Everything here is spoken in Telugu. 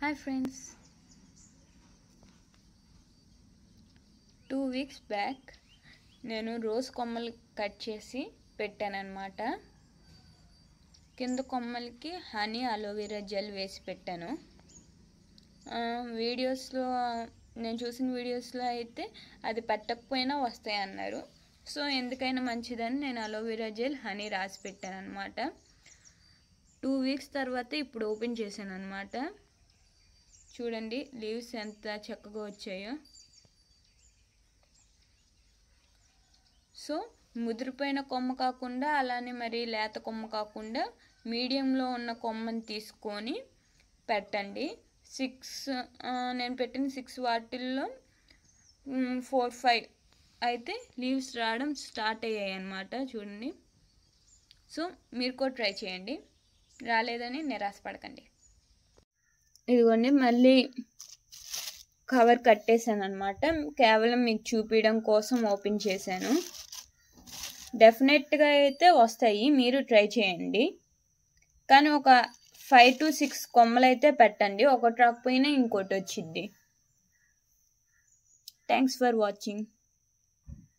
హాయ్ ఫ్రెండ్స్, 2 వీక్స్ బ్యాక్ నేను రోజ్ కొమ్మలు కట్ చేసి పెట్టానన్నమాట. కింద కొమ్మలకి హనీ అలోవెరా జెల్ వేసి పెట్టాను. వీడియోస్లో నేను చూసిన వీడియోస్లో అయితే అది పెట్టకపోయినా వస్తాయి అన్నారు. సో ఎందుకైనా మంచిదని నేను అలోవెరా జెల్ హనీ రాసి పెట్టాను అన్నమాట. 2 వీక్స్ తర్వాత ఇప్పుడు ఓపెన్ చేశాను అన్నమాట. చూడండి లీవ్స్ ఎంత చక్కగా వచ్చాయో. సో ముదిరిపోయిన కొమ్మ కాకుండా అలానే మరి లేత కొమ్మ కాకుండా మీడియంలో ఉన్న కొమ్మని తీసుకొని పెట్టండి. నేను పెట్టిన 6 వాటిల్లో 4-5 అయితే లీవ్స్ రావడం స్టార్ట్ అయ్యాయి అన్నమాట. చూడండి, సో మీరు కూడా ట్రై చేయండి, రాలేదని నిరాశపడకండి. ఇదిగోండి మళ్ళీ కవర్ కట్టేశాను అనమాట. కేవలం మీకు చూపించడం కోసం ఓపెన్ చేశాను. డెఫినెట్గా అయితే వస్తాయి, మీరు ట్రై చేయండి. కానీ ఒక 5 to 6 కొమ్మలు అయితే పెట్టండి, ఒకటి రాకపోయినా ఇంకోటి వచ్చింది. Thanks for watching.